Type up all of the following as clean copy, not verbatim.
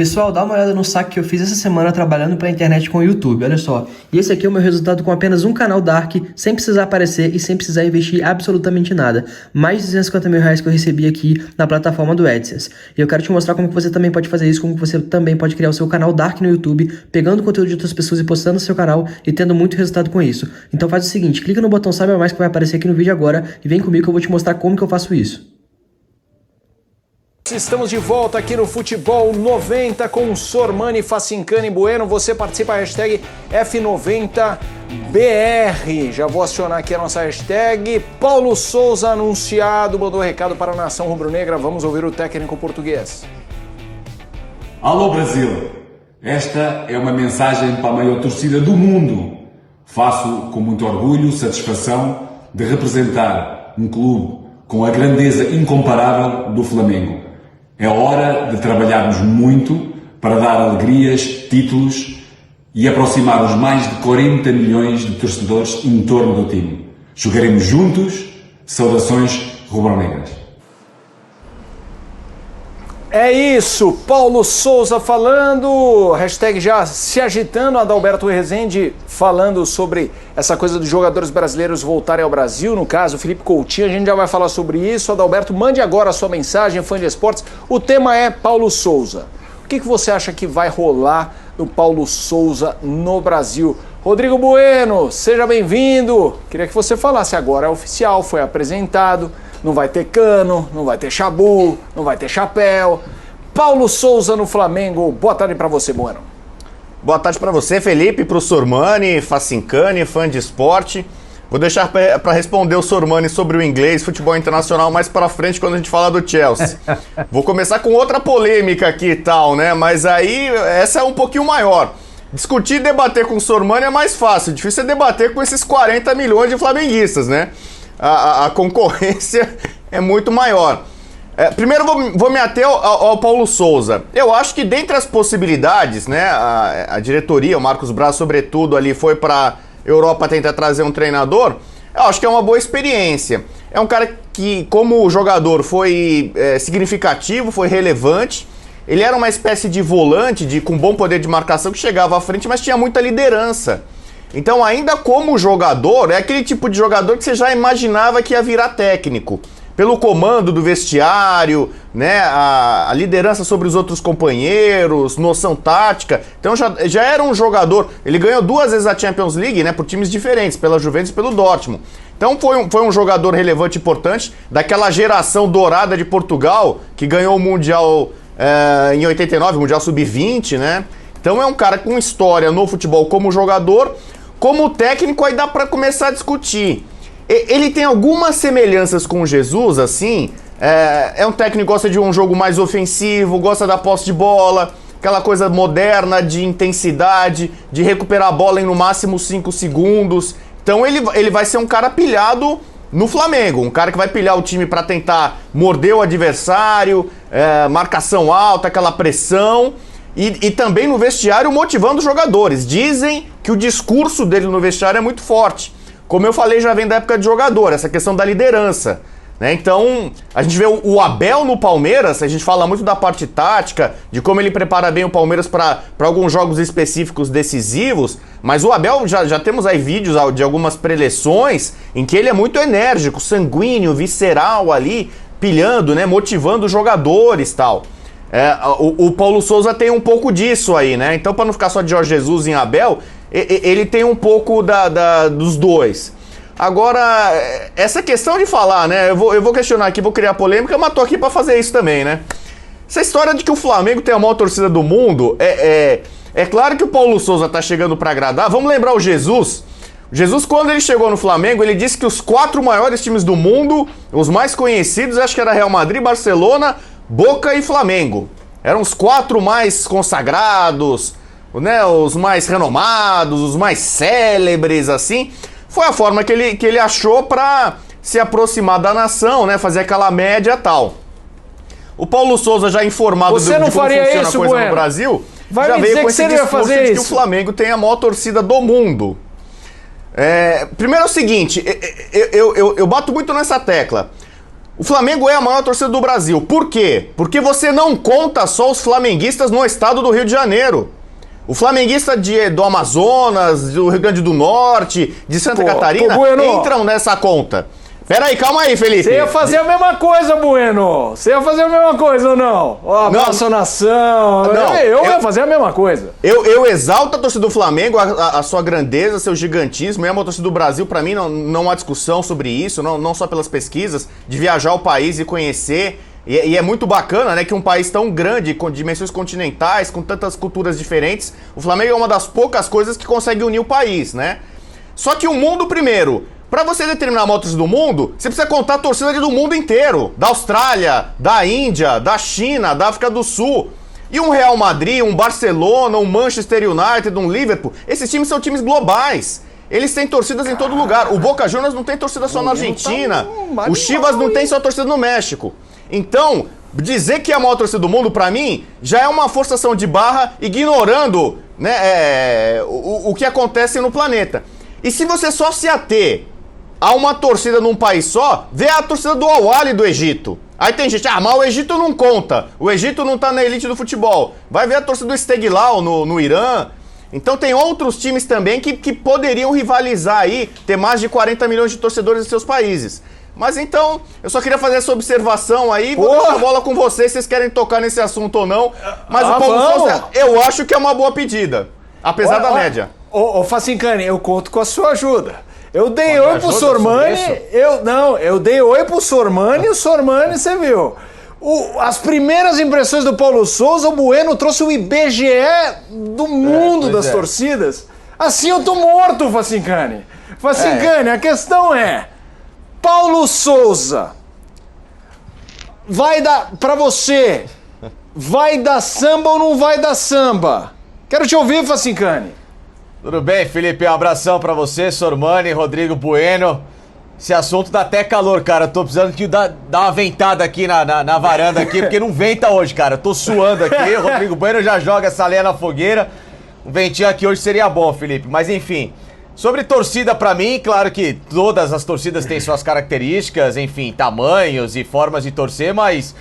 Pessoal, dá uma olhada no saque que eu fiz essa semana trabalhando pra internet com o YouTube, olha só. E esse aqui é o meu resultado com apenas um canal Dark, sem precisar aparecer e sem precisar investir absolutamente nada. Mais de 250 mil reais que eu recebi aqui na plataforma do AdSense. E eu quero te mostrar como que você também pode fazer isso, como que você também pode criar o seu canal Dark no YouTube, pegando conteúdo de outras pessoas e postando no seu canal e tendo muito resultado com isso. Então faz o seguinte, clica no botão Saiba Mais que vai aparecer aqui no vídeo agora e vem comigo que eu vou te mostrar como que eu faço isso. Estamos de volta aqui no Futebol 90 com Sormani, Facincani e Bueno. Você participa, hashtag F90BR. Já vou acionar aqui a nossa hashtag. Paulo Souza anunciado, mandou recado para a nação rubro-negra. Vamos ouvir o técnico português. Alô Brasil, esta é uma mensagem para a maior torcida do mundo. Faço com muito orgulho, satisfação de representar um clube com a grandeza incomparável do Flamengo. É hora de trabalharmos muito para dar alegrias, títulos e aproximar os mais de 40 milhões de torcedores em torno do time. Jogaremos juntos. Saudações rubro-negras. É isso, Paulo Souza falando, hashtag já se agitando, Adalberto Rezende falando sobre essa coisa dos jogadores brasileiros voltarem ao Brasil, no caso, Felipe Coutinho, a gente já vai falar sobre isso. Adalberto, mande agora a sua mensagem, fã de esportes, o tema é Paulo Souza. O que você acha que vai rolar no Paulo Souza no Brasil? Rodrigo Bueno, seja bem-vindo, queria que você falasse agora, é oficial, foi apresentado. Não vai ter Cano, não vai ter Chabu, não vai ter chapéu. Paulo Souza no Flamengo. Boa tarde para você, Bueno. Boa tarde para você, Felipe, para o Sormani, Facincani, fã de esporte. Vou deixar para responder o Sormani sobre o inglês, futebol internacional, mais para frente quando a gente falar do Chelsea. Vou começar com outra polêmica aqui e tal, né? Mas aí essa é um pouquinho maior. Discutir e debater com o Sormani é mais fácil. Difícil é debater com esses 40 milhões de flamenguistas, né? A concorrência é muito maior. Primeiro vou me ater ao Paulo Souza. Eu acho que dentre as possibilidades, né, a diretoria, o Marcos Braz sobretudo ali foi para Europa tentar trazer um treinador, eu acho que é uma boa experiência. É um cara que, como jogador, foi significativo, foi relevante. Ele era uma espécie de volante com bom poder de marcação que chegava à frente, mas tinha muita liderança. Então, ainda como jogador, é aquele tipo de jogador que você já imaginava que ia virar técnico. Pelo comando do vestiário, né, a liderança sobre os outros companheiros, noção tática. Então, já era um jogador. Ele ganhou 2 vezes a Champions League, né, por times diferentes, pela Juventus e pelo Dortmund. Então, foi um jogador relevante e importante daquela geração dourada de Portugal, que ganhou o Mundial em 89, o Mundial Sub-20, né? Então, é um cara com história no futebol como jogador. Como técnico, aí dá para começar a discutir. Ele tem algumas semelhanças com o Jesus, assim. É um técnico que gosta de um jogo mais ofensivo, gosta da posse de bola, aquela coisa moderna de intensidade, de recuperar a bola em no máximo 5 segundos. Então ele vai ser um cara pilhado no Flamengo, um cara que vai pilhar o time para tentar morder o adversário, marcação alta, aquela pressão. E também no vestiário motivando os jogadores. Dizem que o discurso dele no vestiário é muito forte. Como eu falei, já vem da época de jogador, essa questão da liderança, né? Então, a gente vê o Abel no Palmeiras, a gente fala muito da parte tática, de como ele prepara bem o Palmeiras para alguns jogos específicos decisivos, mas o Abel, já temos aí vídeos de algumas preleções em que ele é muito enérgico, sanguíneo, visceral ali, pilhando, né? Motivando os jogadores e tal. O Paulo Souza tem um pouco disso aí, né? Então, para não ficar só de Jorge Jesus em Abel, ele tem um pouco dos dois. Agora, essa questão de falar, né? Eu vou questionar aqui, vou criar polêmica, mas tô aqui para fazer isso também, né? Essa história de que o Flamengo tem a maior torcida do mundo, é claro que o Paulo Souza tá chegando para agradar. Vamos lembrar o Jesus. Jesus, quando ele chegou no Flamengo, ele disse que os 4 maiores times do mundo, os mais conhecidos, acho que era Real Madrid, Barcelona, Boca e Flamengo. Eram os 4 mais consagrados, né, os mais renomados, os mais célebres, assim. Foi a forma que ele achou para se aproximar da nação, né, fazer aquela média e tal. O Paulo Souza, já informado de como funciona a coisa Bueno, no Brasil, vai já me veio dizer com que esse você não ia discurso fazer de que o isso. Flamengo tem a maior torcida do mundo. Primeiro é o seguinte, eu bato muito nessa tecla. O Flamengo é a maior torcida do Brasil. Por quê? Porque você não conta só os flamenguistas no estado do Rio de Janeiro. O flamenguista do Amazonas, do Rio Grande do Norte, de Santa Catarina, entram nessa conta. Peraí, calma aí, Felipe. Você ia fazer a mesma coisa, Bueno. Você ia fazer a mesma coisa ou não? Ó, abraço à nação. Não, eu ia fazer a mesma coisa. Eu exalto a torcida do Flamengo, a sua grandeza, seu gigantismo. É uma torcida do Brasil, pra mim, não há discussão sobre isso, não só pelas pesquisas, de viajar ao país e conhecer. E é muito bacana, né, que um país tão grande, com dimensões continentais, com tantas culturas diferentes, o Flamengo é uma das poucas coisas que consegue unir o país, né? Só que o mundo primeiro. Pra você determinar a maior torcida do mundo, você precisa contar a torcida do mundo inteiro. Da Austrália, da Índia, da China, da África do Sul. E um Real Madrid, um Barcelona, um Manchester United, um Liverpool, esses times são times globais. Eles têm torcidas em todo lugar. O Boca Juniors não tem torcida só na Argentina. O Chivas não tem só torcida no México. Então, dizer que é a maior torcida do mundo, pra mim, já é uma forçação de barra, ignorando, né, o que acontece no planeta. E se você só se ater a uma torcida num país só, vê a torcida do Al-Ahly do Egito. Aí tem gente, mas o Egito não conta. O Egito não tá na elite do futebol. Vai ver a torcida do Esteghlal no Irã. Então tem outros times também que poderiam rivalizar aí, ter mais de 40 milhões de torcedores em seus países. Mas então, eu só queria fazer essa observação aí, vou deixar a bola com vocês, vocês querem tocar nesse assunto ou não. Mas o Paulo Souza, eu acho que é uma boa pedida, apesar da média. Ô Facincani, eu conto com a sua ajuda. Eu dei oi pro Sormani, eu dei oi pro Sormani e o Sormani, você viu. As primeiras impressões do Paulo Souza, o Bueno trouxe o IBGE do mundo das torcidas. Assim eu tô morto, Facincani. Facincani, a questão é, Paulo Souza, vai dar, pra você, vai dar samba ou não vai dar samba? Quero te ouvir, Facincani. Tudo bem, Felipe? Um abração pra você, Sormani, Rodrigo Bueno. Esse assunto dá até calor, cara. Eu tô precisando dar uma ventada aqui na varanda aqui, porque não venta hoje, cara. Eu tô suando aqui. O Rodrigo Bueno já joga essa lenha na fogueira. Um ventinho aqui hoje seria bom, Felipe. Mas enfim, sobre torcida pra mim, claro que todas as torcidas têm suas características, enfim, tamanhos e formas de torcer, mas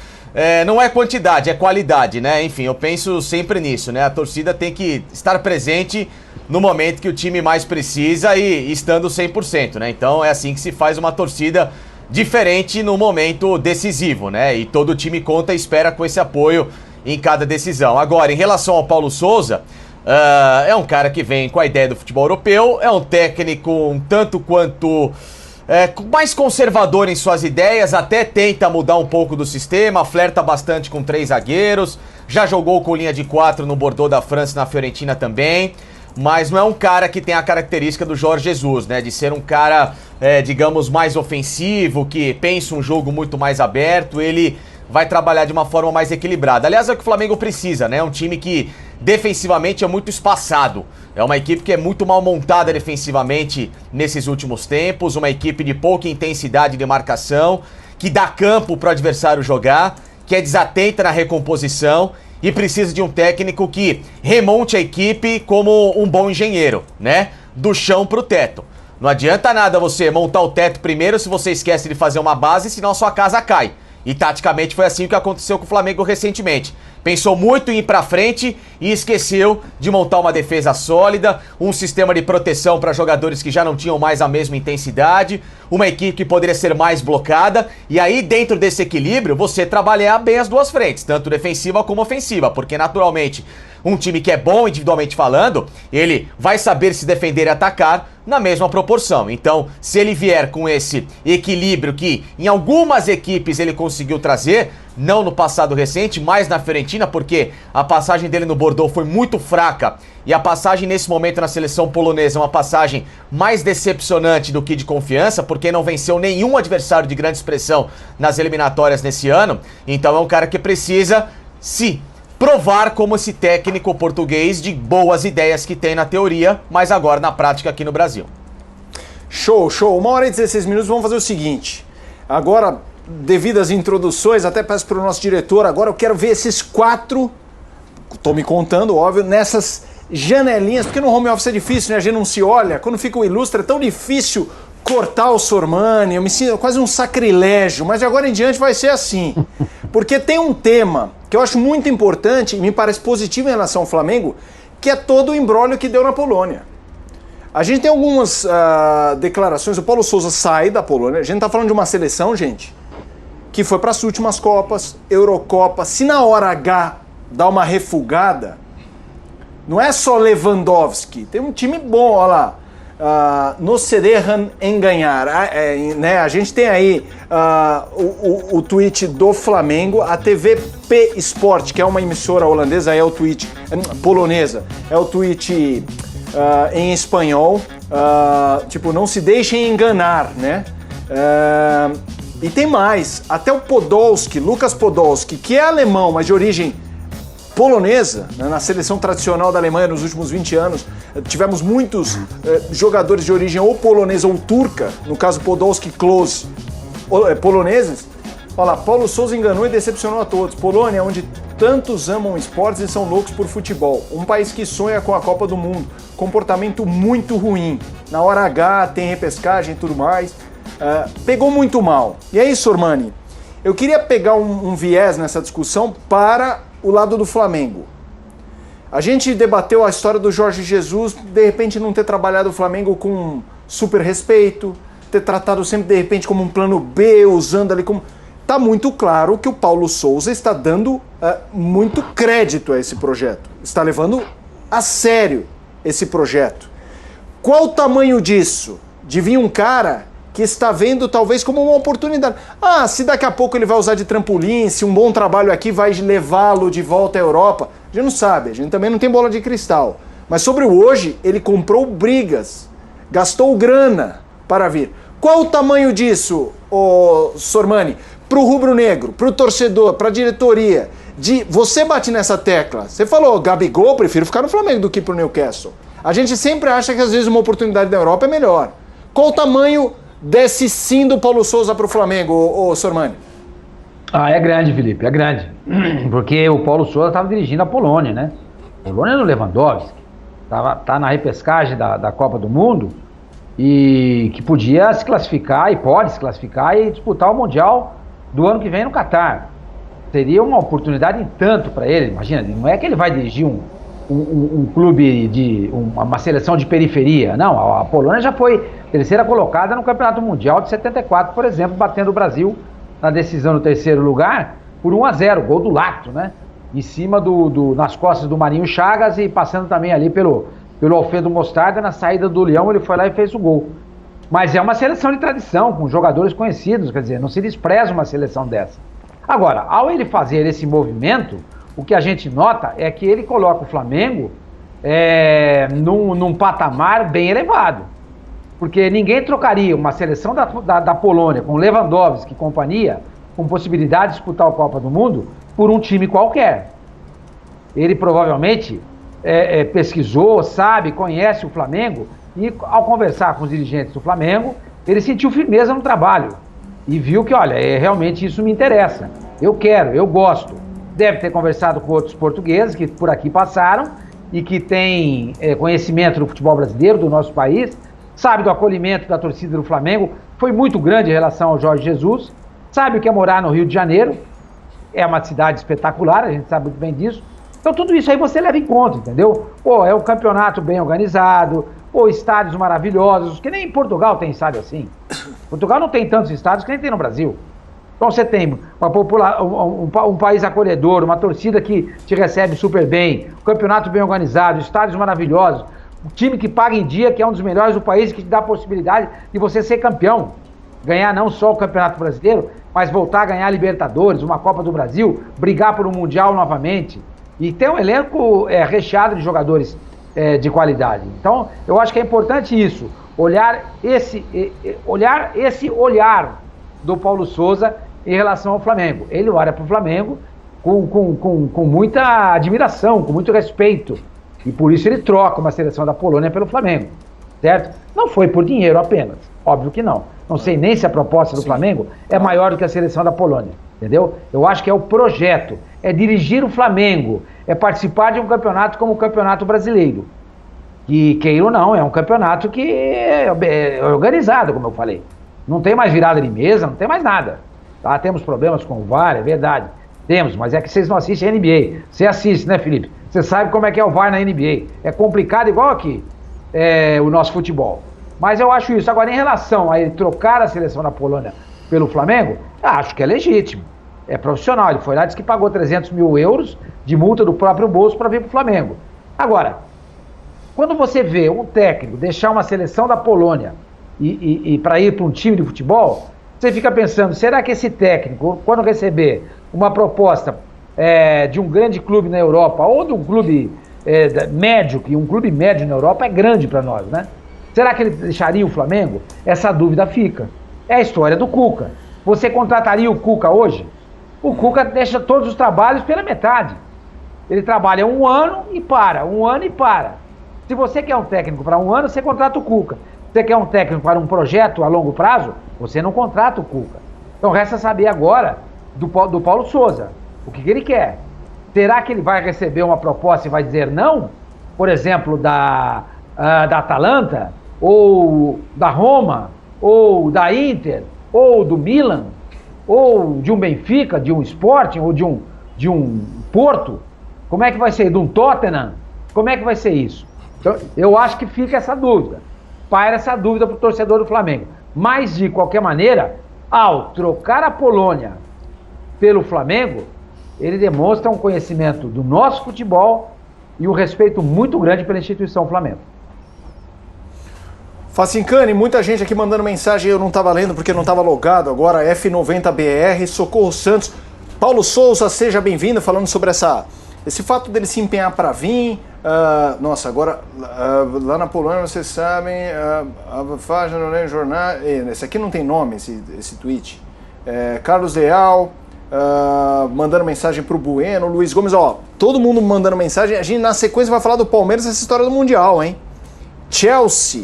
não é quantidade, é qualidade, né? Enfim, eu penso sempre nisso, né? A torcida tem que estar presente no momento que o time mais precisa e estando 100%, né? Então é assim que se faz uma torcida diferente no momento decisivo, né? E todo time conta e espera com esse apoio em cada decisão. Agora, em relação ao Paulo Souza, é um cara que vem com a ideia do futebol europeu, é um técnico um tanto quanto mais conservador em suas ideias, até tenta mudar um pouco do sistema, flerta bastante com 3 zagueiros, já jogou com linha de 4 no Bordeaux da França e na Fiorentina também. Mas não é um cara que tem a característica do Jorge Jesus, né? De ser um cara, digamos, mais ofensivo, que pensa um jogo muito mais aberto. Ele vai trabalhar de uma forma mais equilibrada. Aliás, é o que o Flamengo precisa, né? Um time que defensivamente é muito espaçado. É uma equipe que é muito mal montada defensivamente nesses últimos tempos. Uma equipe de pouca intensidade de marcação, que dá campo para o adversário jogar, que é desatenta na recomposição. E precisa de um técnico que remonte a equipe como um bom engenheiro, né? Do chão pro teto. Não adianta nada você montar o teto primeiro se você esquece de fazer uma base, senão a sua casa cai. E taticamente foi assim o que aconteceu com o Flamengo recentemente. Pensou muito em ir pra frente e esqueceu de montar uma defesa sólida, um sistema de proteção para jogadores que já não tinham mais a mesma intensidade, uma equipe que poderia ser mais blocada, e aí dentro desse equilíbrio você trabalhar bem as duas frentes, tanto defensiva como ofensiva, porque naturalmente um time que é bom individualmente falando, ele vai saber se defender e atacar na mesma proporção. Então, se ele vier com esse equilíbrio que em algumas equipes ele conseguiu trazer, não no passado recente, mas na Fiorentina, porque a passagem dele no Bordeaux foi muito fraca e a passagem nesse momento na seleção polonesa é uma passagem mais decepcionante do que de confiança, porque não venceu nenhum adversário de grande expressão nas eliminatórias nesse ano. Então é um cara que precisa se provar como esse técnico português de boas ideias que tem na teoria, mas agora na prática aqui no Brasil. Show. 1h e 16 minutos, vamos fazer o seguinte. Agora, devido às introduções, até peço para o nosso diretor, agora eu quero ver esses 4, tô me contando, óbvio, nessas janelinhas, porque no home office é difícil, né? A gente não se olha, quando fica o ilustre é tão difícil cortar o Sormani, eu me sinto quase um sacrilégio, mas de agora em diante vai ser assim. Porque tem um tema que eu acho muito importante e me parece positivo em relação ao Flamengo, que é todo o imbróglio que deu na Polônia. A gente tem algumas declarações, o Paulo Sousa sai da Polônia, a gente tá falando de uma seleção, gente, que foi para as últimas Copas, Eurocopa, se na hora H dá uma refugada, não é só Lewandowski, tem um time bom, olha lá. No se dejan enganar, né? A gente tem aí o tweet do Flamengo, a TVP Sport, que é uma emissora holandesa, é o tweet polonesa, é o tweet em espanhol, tipo, não se deixem enganar, né? E tem mais, até o Podolski, Lucas Podolski, que é alemão, mas de origem polonesa, né, na seleção tradicional da Alemanha nos últimos 20 anos, tivemos muitos jogadores de origem ou polonesa ou turca, no caso Podolski, Klose, poloneses. Olha lá, Paulo Sousa enganou e decepcionou a todos. Polônia, onde tantos amam esportes e são loucos por futebol. Um país que sonha com a Copa do Mundo. Comportamento muito ruim. Na hora H tem repescagem e tudo mais. Pegou muito mal. E aí, Sormani, eu queria pegar um viés nessa discussão para o lado do Flamengo. A gente debateu a história do Jorge Jesus, de repente não ter trabalhado o Flamengo com super respeito, ter tratado sempre de repente como um plano B, usando ali como... Tá muito claro que o Paulo Sousa está dando muito crédito a esse projeto, está levando a sério esse projeto. Qual o tamanho disso? De vir um cara que está vendo talvez como uma oportunidade. Se daqui a pouco ele vai usar de trampolim, se um bom trabalho aqui vai levá-lo de volta à Europa, a gente não sabe, a gente também não tem bola de cristal. Mas sobre o hoje, ele comprou brigas, gastou grana para vir. Qual o tamanho disso, Sormani? Para o rubro-negro, para o torcedor, para a diretoria. Você bate nessa tecla. Você falou, Gabigol, prefiro ficar no Flamengo do que para o Newcastle. A gente sempre acha que às vezes uma oportunidade da Europa é melhor. Qual o tamanho desse sim do Paulo Sousa para o Flamengo, Sormani? É grande, Felipe, é grande. Porque o Paulo Sousa estava dirigindo a Polônia, né? Polônia no Lewandowski. Tá na repescagem da Copa do Mundo e que podia se classificar e pode se classificar e disputar o Mundial do ano que vem no Catar. Seria uma oportunidade em tanto para ele, imagina, não é que ele vai dirigir um clube uma seleção de periferia, não, a Polônia já foi terceira colocada no Campeonato Mundial de 74, por exemplo, batendo o Brasil na decisão no terceiro lugar por 1-0, gol do Lato, né, em cima nas costas do Marinho Chagas e passando também ali pelo Alfredo Mostarda, na saída do Leão ele foi lá e fez o gol. Mas é uma seleção de tradição, com jogadores conhecidos, quer dizer, não se despreza uma seleção dessa. Agora, ao ele fazer esse movimento, o que a gente nota é que ele coloca o Flamengo num patamar bem elevado. Porque ninguém trocaria uma seleção da Polônia com Lewandowski e companhia, com possibilidade de disputar a Copa do Mundo, por um time qualquer. Ele provavelmente pesquisou, sabe, conhece o Flamengo, e ao conversar com os dirigentes do Flamengo, ele sentiu firmeza no trabalho. E viu que, olha, realmente isso me interessa. Eu quero, eu gosto. Deve ter conversado com outros portugueses que por aqui passaram e que têm conhecimento do futebol brasileiro, do nosso país, sabe do acolhimento da torcida do Flamengo, foi muito grande em relação ao Jorge Jesus, sabe o que é morar no Rio de Janeiro, é uma cidade espetacular, a gente sabe muito bem disso. Então tudo isso aí você leva em conta, entendeu? É um campeonato bem organizado, estádios maravilhosos, que nem em Portugal tem estádio assim. Portugal não tem tantos estádios que nem tem no Brasil. Então você tem um país acolhedor, uma torcida que te recebe super bem, um campeonato bem organizado, estádios maravilhosos, um time que paga em dia, que é um dos melhores do país, que te dá a possibilidade de você ser campeão. Ganhar não só o Campeonato Brasileiro, mas voltar a ganhar a Libertadores, uma Copa do Brasil, brigar por um Mundial novamente. E ter um elenco recheado de jogadores de qualidade. Então, eu acho que é importante isso, olhar esse olhar do Paulo Sousa em relação ao Flamengo. Ele olha para o Flamengo com muita admiração, com muito respeito. E por isso ele troca uma seleção da Polônia pelo Flamengo, certo? Não foi por dinheiro apenas, óbvio que não. Não sei nem se a proposta do Flamengo é maior do que a seleção da Polônia, entendeu? Eu acho que é o projeto, é dirigir o Flamengo, é participar de um campeonato como o Campeonato Brasileiro, que, queira ou não, é um campeonato que é organizado, como eu falei. Não tem mais virada de mesa, não tem mais nada. Tá? Temos problemas com o VAR, é verdade. Temos, mas é que vocês não assistem a NBA. Você assiste, né, Felipe? Você sabe como é que é o VAR na NBA. É complicado igual aqui, o nosso futebol. Mas eu acho isso. Agora, em relação a ele trocar a seleção da Polônia pelo Flamengo, acho que é legítimo. É profissional. Ele foi lá e disse que pagou 300 mil euros de multa do próprio bolso para vir para o Flamengo. Agora, quando você vê um técnico deixar uma seleção da Polônia e para ir para um time de futebol, você fica pensando, será que esse técnico, quando receber uma proposta de um grande clube na Europa, ou de um clube médio, que um clube médio na Europa é grande para nós, né? Será que ele deixaria o Flamengo? Essa dúvida fica. É a história do Cuca. Você contrataria o Cuca hoje? O Cuca deixa todos os trabalhos pela metade. Ele trabalha um ano e para, um ano e para. Se você quer um técnico para um ano, você contrata o Cuca. Se você quer um técnico para um projeto a longo prazo, você não contrata o Cuca. Então resta saber agora do Paulo Souza, o que ele quer. Será que ele vai receber uma proposta e vai dizer não? Por exemplo, da Atalanta, ou da Roma, ou da Inter, ou do Milan, ou de um Benfica, de um Sporting, ou de um Porto? Como é que vai ser? De um Tottenham? Como é que vai ser isso? Então, eu acho que fica essa dúvida. Paira essa dúvida para o torcedor do Flamengo. Mas, de qualquer maneira, ao trocar a Polônia pelo Flamengo, ele demonstra um conhecimento do nosso futebol e um respeito muito grande pela instituição Flamengo. Facincani, muita gente aqui mandando mensagem, eu não estava lendo porque não estava logado agora, F90BR, Socorro Santos. Paulo Souza, seja bem-vindo, falando sobre esse fato dele se empenhar para vir. Nossa, agora lá na Polônia, vocês sabem, a página no jornal. Esse aqui não tem nome, esse tweet. Carlos Leal, mandando mensagem pro Bueno, Luiz Gomes, todo mundo mandando mensagem. A gente na sequência vai falar do Palmeiras, essa história do Mundial, hein? Chelsea,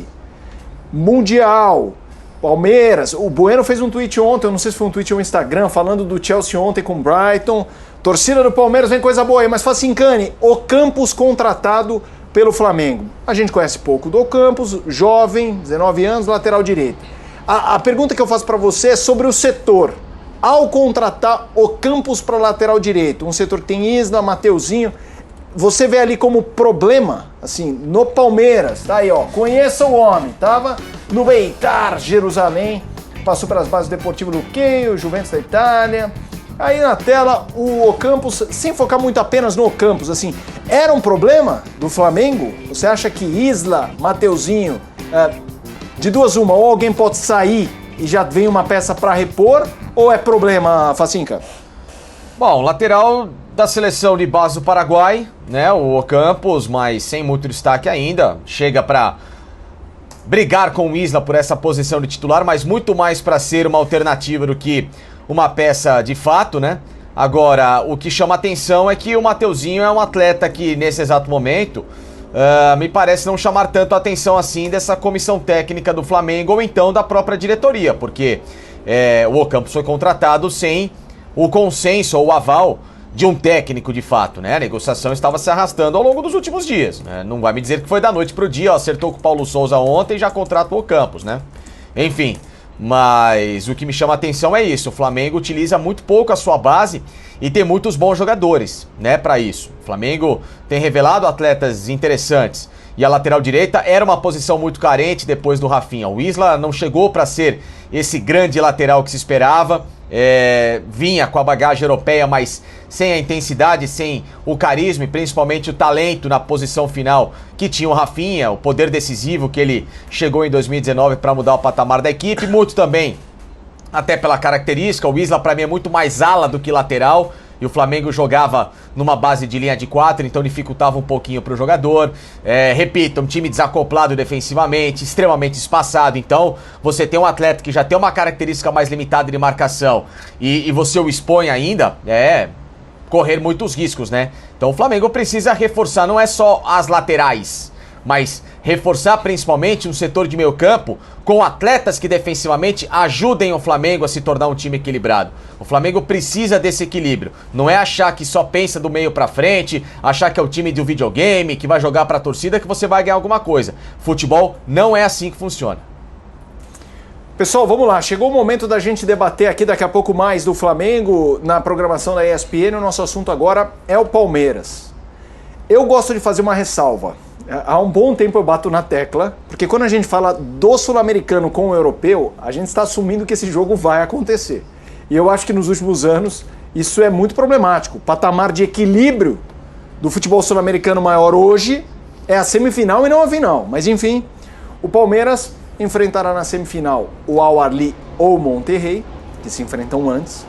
Mundial, Palmeiras. O Bueno fez um tweet ontem, eu não sei se foi um tweet ou um Instagram, falando do Chelsea ontem com o Brighton. Torcida do Palmeiras, vem coisa boa aí, mas Facincani, Ocampos contratado pelo Flamengo. A gente conhece pouco do Ocampos, jovem, 19 anos, lateral direito. A pergunta que eu faço para você é sobre o setor. Ao contratar Ocampos para lateral direito, um setor que tem Isla, Mateuzinho, você vê ali como problema, assim, no Palmeiras, tá aí, conheça o homem, tava no Beitar Jerusalém, passou pelas bases do Deportivo Luqueio, Juventus da Itália. Aí na tela o Ocampos, sem focar muito apenas no Ocampos, assim, era um problema do Flamengo? Você acha que Isla, Mateuzinho, de duas uma, ou alguém pode sair e já vem uma peça para repor, ou é problema, Facinca? Bom, lateral da seleção de base do Paraguai, né, o Ocampos, mas sem muito destaque ainda, chega para brigar com o Isla por essa posição de titular, mas muito mais para ser uma alternativa do que uma peça de fato, né? Agora, o que chama atenção é que o Mateuzinho é um atleta que, nesse exato momento, me parece não chamar tanto a atenção assim dessa comissão técnica do Flamengo ou então da própria diretoria, porque o Ocampos foi contratado sem o consenso ou o aval de um técnico de fato, né? A negociação estava se arrastando ao longo dos últimos dias, né? Não vai me dizer que foi da noite pro dia, acertou com o Paulo Souza ontem e já contrata o Ocampos, né? Enfim, mas o que me chama a atenção é isso, o Flamengo utiliza muito pouco a sua base e tem muitos bons jogadores, né, para isso. O Flamengo tem revelado atletas interessantes e a lateral direita era uma posição muito carente depois do Rafinha. O Isla não chegou para ser esse grande lateral que se esperava, vinha com a bagagem europeia, mas sem a intensidade, sem o carisma e principalmente o talento na posição final que tinha o Rafinha, o poder decisivo que ele chegou em 2019 para mudar o patamar da equipe, muito também até pela característica. O Isla para mim é muito mais ala do que lateral e o Flamengo jogava numa base de linha de 4, então dificultava um pouquinho para o jogador. Repito, um time desacoplado defensivamente, extremamente espaçado, então você tem um atleta que já tem uma característica mais limitada de marcação e você o expõe ainda, correr muitos riscos, né? Então o Flamengo precisa reforçar, não é só as laterais, mas reforçar principalmente um setor de meio campo com atletas que defensivamente ajudem o Flamengo a se tornar um time equilibrado. O Flamengo precisa desse equilíbrio. Não é achar que só pensa do meio pra frente, achar que é o time do videogame, que vai jogar pra torcida, que você vai ganhar alguma coisa. Futebol não é assim que funciona. Pessoal, vamos lá. Chegou o momento da gente debater aqui daqui a pouco mais do Flamengo na programação da ESPN. O nosso assunto agora é o Palmeiras. Eu gosto de fazer uma ressalva. Há um bom tempo eu bato na tecla, porque quando a gente fala do sul-americano com o europeu, a gente está assumindo que esse jogo vai acontecer. E eu acho que nos últimos anos isso é muito problemático. O patamar de equilíbrio do futebol sul-americano maior hoje é a semifinal e não a final. Mas enfim, o Palmeiras enfrentará na semifinal o Al-Ahly ou o Monterrey, que se enfrentam antes.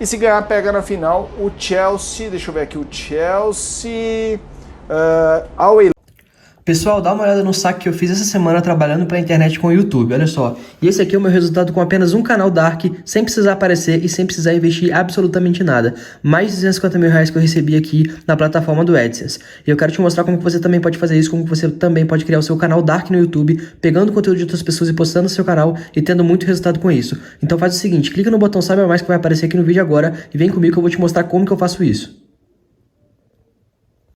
E se ganhar, pega na final o Chelsea, deixa eu ver aqui, o Chelsea... Al-Hilal. Pessoal, dá uma olhada no saque que eu fiz essa semana trabalhando pra internet com o YouTube, olha só. E esse aqui é o meu resultado com apenas um canal Dark, sem precisar aparecer e sem precisar investir absolutamente nada. Mais de 250 mil reais que eu recebi aqui na plataforma do AdSense. E eu quero te mostrar como que você também pode fazer isso, como que você também pode criar o seu canal Dark no YouTube, pegando conteúdo de outras pessoas e postando no seu canal e tendo muito resultado com isso. Então faz o seguinte, clica no botão Saiba Mais que vai aparecer aqui no vídeo agora e vem comigo que eu vou te mostrar como que eu faço isso.